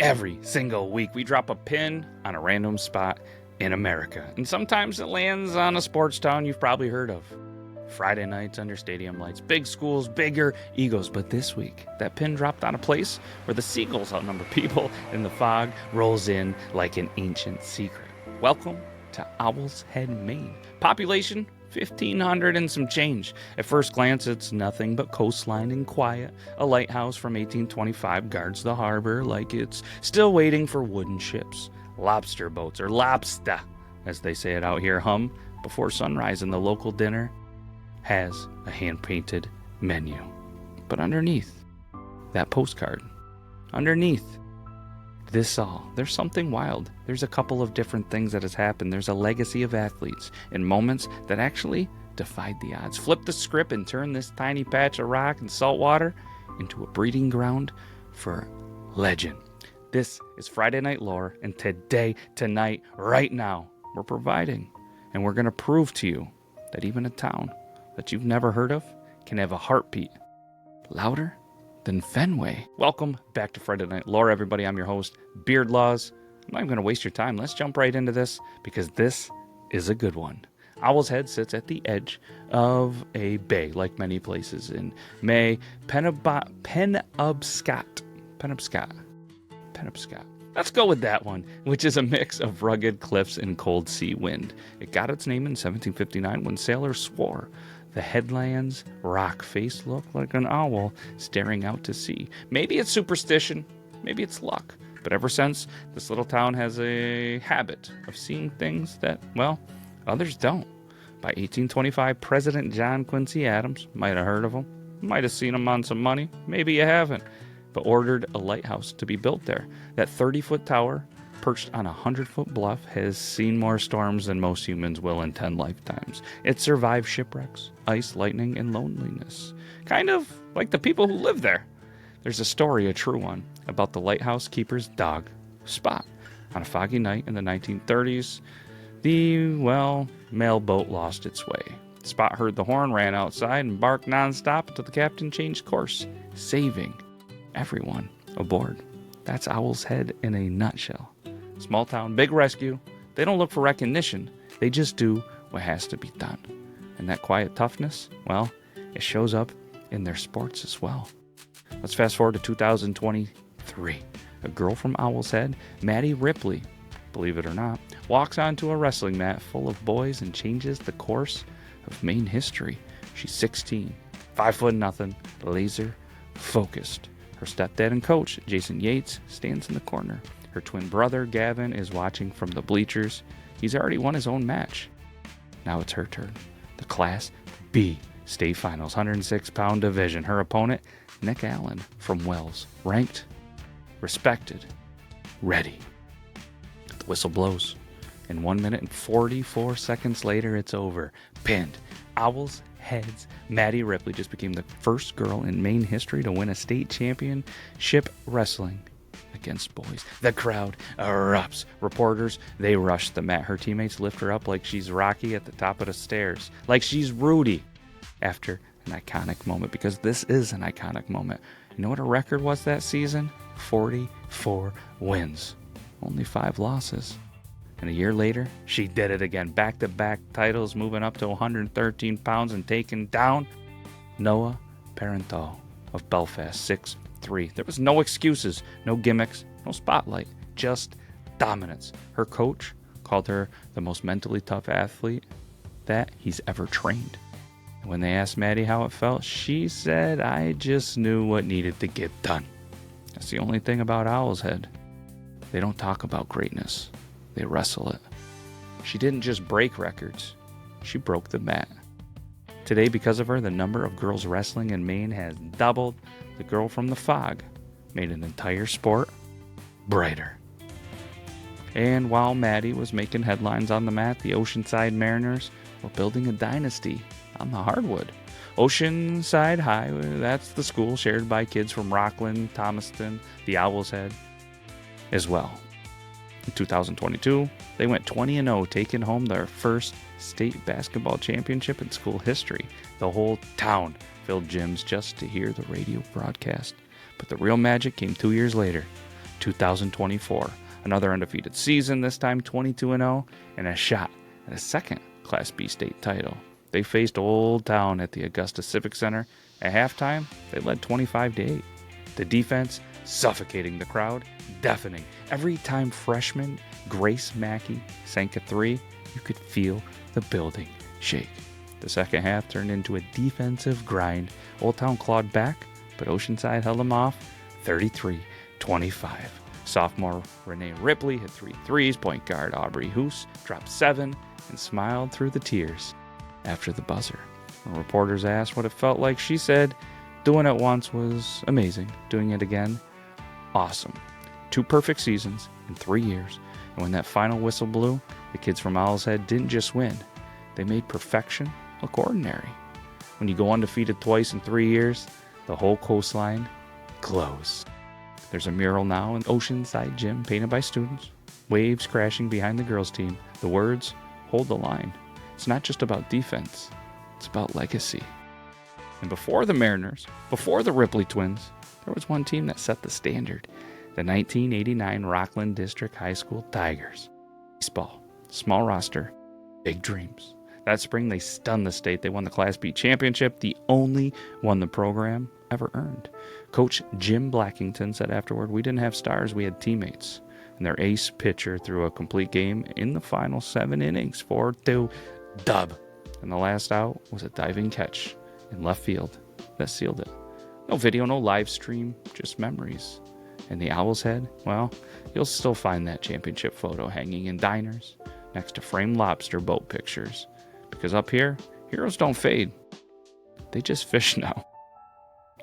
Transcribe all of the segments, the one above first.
Every single week, we drop a pin on a random spot in America. And sometimes it lands on a sports town you've probably heard of. Friday nights under stadium lights, big schools, bigger egos. But this week, that pin dropped on a place where the seagulls outnumber people and the fog rolls in like an ancient secret. Welcome to Owl's Head, Maine. Population 1,500 and some change. At first glance, it's nothing but coastline and quiet. A lighthouse from 1825 guards the harbor like it's still waiting for wooden ships. Lobster boats, or lobster, as they say it out here, hum before sunrise, and the local dinner has a hand-painted menu. But underneath that postcard, underneath this all, there's something wild. There's a couple of different things that has happened. There's a legacy of athletes and moments that actually defied the odds. Flip the script and turn this tiny patch of rock and salt water into a breeding ground for legend. This is Friday Night Lore, and today, tonight, right now, we're providing, and we're going to prove to you that even a town that you've never heard of can have a heartbeat louder than Fenway. Welcome back to Friday Night Lore, everybody. I'm your host, Beard Laws. I'm not even going to waste your time. Let's jump right into this because this is a good one. Owl's Head sits at the edge of a bay, like many places in May. Penobscot. Let's go with that one, which is a mix of rugged cliffs and cold sea wind. It got its name in 1759 when sailors swore the headland's rock face looked like an owl staring out to sea. Maybe it's superstition, maybe it's luck, but ever since, this little town has a habit of seeing things that, well, others don't. By 1825, President John Quincy Adams, might have heard of him, might have seen him on some money, maybe you haven't, but ordered a lighthouse to be built there. That 30-foot tower, perched on a 100-foot bluff, has seen more storms than most humans will in 10 lifetimes. It survived shipwrecks, ice, lightning, and loneliness. Kind of like the people who live there. There's a story, a true one, about the lighthouse keeper's dog, Spot. On a foggy night in the 1930s, the, mail boat lost its way. Spot heard the horn, ran outside, and barked nonstop until the captain changed course, saving everyone aboard. That's Owl's Head in a nutshell. Small town, big rescue. They don't look for recognition. They just do what has to be done. And that quiet toughness, it shows up in their sports as well. Let's fast forward to 2023. A girl from Owl's Head, Maddie Ripley, believe it or not, walks onto a wrestling mat full of boys and changes the course of Maine history. She's 16, 5'0", laser focused. Her stepdad and coach, Jason Yates, stands in the corner. Her twin brother, Gavin, is watching from the bleachers. He's already won his own match. Now it's her turn. The Class B State Finals, 106-pound division. Her opponent, Nick Allen from Wells. Ranked, respected, ready. The whistle blows. And 1 minute and 44 seconds later, it's over. Pinned. Owl's Head's Maddie Ripley just became the first girl in Maine history to win a state championship wrestling against boys. The crowd erupts. Reporters, they rush the mat. Her teammates lift her up like she's Rocky at the top of the stairs, like she's Rudy after an iconic moment, because this is an iconic moment. You know what her record was that season? 44 wins, only 5 losses. And a year later, she did it again. Back-to-back titles, moving up to 113 pounds and taking down Noah Parental of Belfast, 6'3". There was no excuses, no gimmicks, no spotlight, just dominance. Her coach called her the most mentally tough athlete that he's ever trained. And when they asked Maddie how it felt, she said, "I just knew what needed to get done." That's the only thing about Owl's Head. They don't talk about greatness. They wrestle it. She didn't just break records. She broke the mat. Today, because of her, the number of girls wrestling in Maine has doubled. The girl from the fog made an entire sport brighter. And while Maddie was making headlines on the mat, the Oceanside Mariners were building a dynasty on the hardwood. Oceanside High, that's the school shared by kids from Rockland, Thomaston, the Owl's Head as well. In 2022, they went 20-0, taking home their first state basketball championship in school history. The whole town filled gyms just to hear the radio broadcast. But the real magic came 2 years later. 2024. Another undefeated season, this time 22-0, and a shot at a second Class B state title. They faced Old Town at the Augusta Civic Center. At halftime, they led 25-8. The defense suffocating the crowd, deafening. Every time freshman Grace Mackey sank a three, you could feel the building shake. The second half turned into a defensive grind. Old Town clawed back, but Oceanside held them off 33-25. Sophomore Renee Ripley hit 3 threes. Point guard Aubrey Hoos dropped 7 and smiled through the tears after the buzzer. When reporters asked what it felt like, she said, "Doing it once was amazing. Doing it again, awesome. 2 perfect seasons in 3 years. And when that final whistle blew, the kids from Owl's Head didn't just win. They made perfection look ordinary. When you go undefeated twice in 3 years, the whole coastline glows." There's a mural now in Oceanside Gym painted by students, waves crashing behind the girls' team. The words, "Hold the line." It's not just about defense, it's about legacy. And before the Mariners, before the Ripley twins, there was one team that set the standard. The 1989 Rockland District High School Tigers. Baseball, small roster, big dreams. That spring, they stunned the state. They won the Class B championship, the only one the program ever earned. Coach Jim Blackington said afterward, "We didn't have stars, we had teammates." And their ace pitcher threw a complete game in the final 7 innings, 4-2 dub. And the last out was a diving catch in left field that sealed it. No video, no live stream, just memories. And the Owl's Head, well, you'll still find that championship photo hanging in diners next to framed lobster boat pictures. Because up here, heroes don't fade. They just fish now.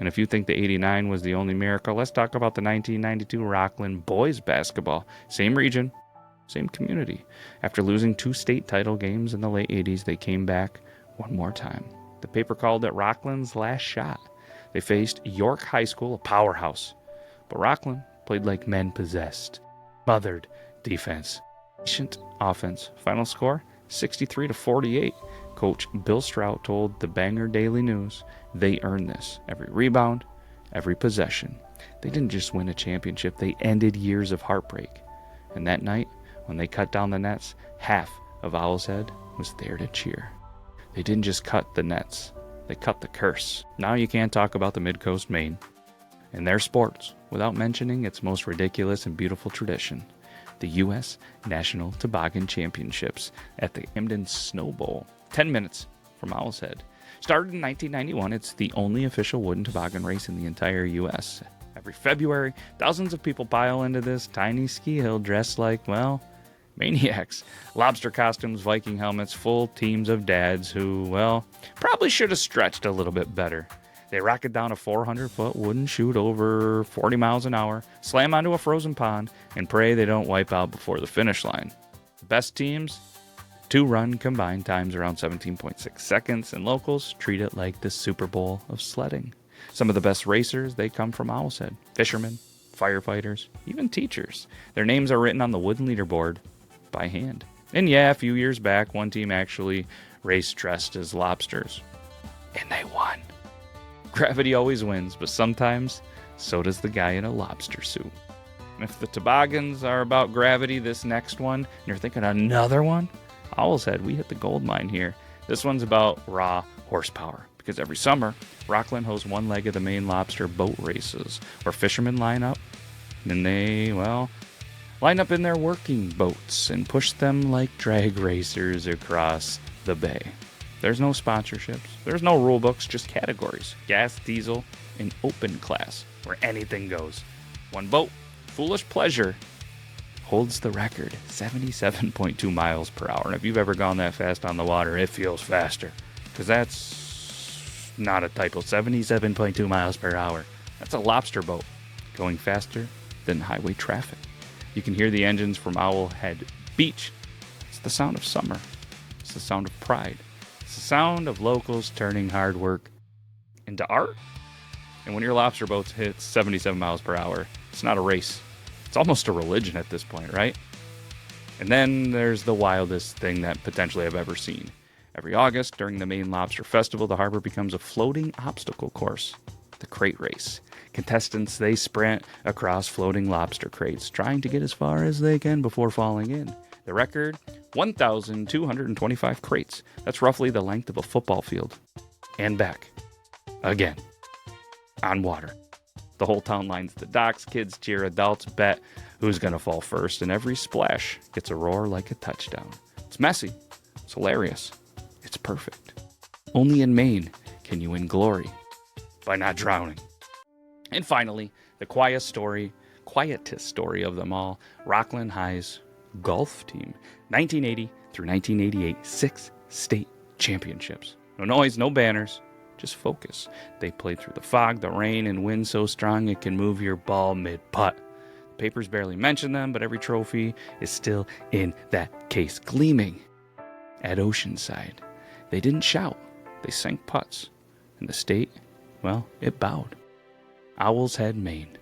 And if you think the 89 was the only miracle, let's talk about the 1992 Rockland boys basketball. Same region, same community. After losing 2 state title games in the late 80s, they came back one more time. The paper called it Rockland's last shot. They faced York High School, a powerhouse. But Rockland played like men possessed. Mothered defense. Patient offense. Final score, 63-48. Coach Bill Strout told the Bangor Daily News they earned this. Every rebound, every possession. They didn't just win a championship, they ended years of heartbreak. And that night, when they cut down the nets, half of Owl's Head was there to cheer. They didn't just cut the nets, they cut the curse. Now you can't talk about the Midcoast, Maine, and their sports without mentioning its most ridiculous and beautiful tradition, the U.S. National Toboggan Championships at the Emden Snow Bowl, 10 minutes from Owl's Head. Started in 1991, it's the only official wooden toboggan race in the entire U.S. Every February, thousands of people pile into this tiny ski hill dressed like, well, maniacs. Lobster costumes, Viking helmets, full teams of dads who, well, probably should have stretched a little bit better. They rocket down a 400-foot wooden chute over 40 miles an hour, slam onto a frozen pond, and pray they don't wipe out before the finish line. The best teams, 2-run combined times around 17.6 seconds, and locals treat it like the Super Bowl of sledding. Some of the best racers, they come from Owl's Head. Fishermen, firefighters, even teachers. Their names are written on the wooden leaderboard by hand. And yeah, a few years back, one team actually raced dressed as lobsters. And they won. Gravity always wins, but sometimes so does the guy in a lobster suit. And if the toboggans are about gravity, this next one, and you're thinking another one, Owl's Head, we hit the gold mine here. This one's about raw horsepower, because every summer, Rockland hosts one leg of the Maine lobster boat races, where fishermen line up, and they, well, line up in their working boats and push them like drag racers across the bay. There's no sponsorships, there's no rule books, just categories: gas, diesel, and open class, where anything goes. One boat, Foolish Pleasure, holds the record, 77.2 miles per hour. And if you've ever gone that fast on the water, it feels faster, because that's not a typo, 77.2 miles per hour. That's a lobster boat going faster than highway traffic. You can hear the engines from Owl Head Beach. It's the sound of summer. It's the sound of pride. It's the sound of locals turning hard work into art. And when your lobster boats hit 77 miles per hour, it's not a race. It's almost a religion at this point, right? And then there's the wildest thing that potentially I've ever seen. Every August, during the Maine Lobster Festival, the harbor becomes a floating obstacle course, the crate race. Contestants, they sprint across floating lobster crates, trying to get as far as they can before falling in. The record, 1,225 crates. That's roughly the length of a football field. And back. Again. On water. The whole town lines the docks, kids cheer, adults bet who's going to fall first, and every splash gets a roar like a touchdown. It's messy. It's hilarious. It's perfect. Only in Maine can you win glory by not drowning. And finally, the quietest story of them all, Rockland High's golf team. 1980 through 1988, 6 state championships. No noise, no banners, just focus. They played through the fog, the rain, and wind so strong it can move your ball mid-putt. The papers barely mention them, but every trophy is still in that case, gleaming at Oceanside. They didn't shout, they sank putts. And the state, well, it bowed. Owl's Head, Maine.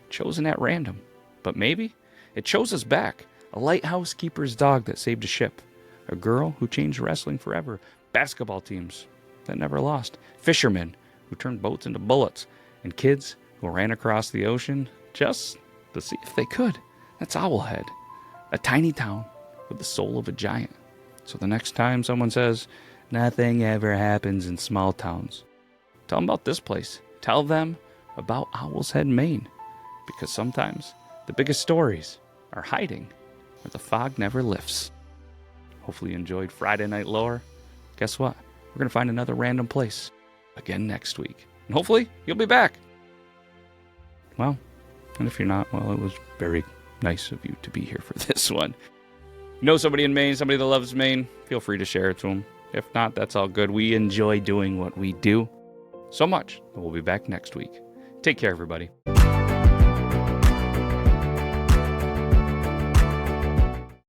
Chosen at random. But maybe it chose us back. A lighthouse keeper's dog that saved a ship. A girl who changed wrestling forever. Basketball teams that never lost. Fishermen who turned boats into bullets. And kids who ran across the ocean just to see if they could. That's Owlhead. A tiny town with the soul of a giant. So the next time someone says, nothing ever happens in small towns, tell them about this place. Tell them about Owl's Head, Maine. Because sometimes the biggest stories are hiding where the fog never lifts. Hopefully you enjoyed Friday Night Lore. Guess what? We're going to find another random place again next week. And hopefully you'll be back. Well, and if you're not, well, it was very nice of you to be here for this one. You know somebody in Maine, somebody that loves Maine, feel free to share it to them. If not, that's all good. We enjoy doing what we do so much that we'll be back next week. Take care, everybody.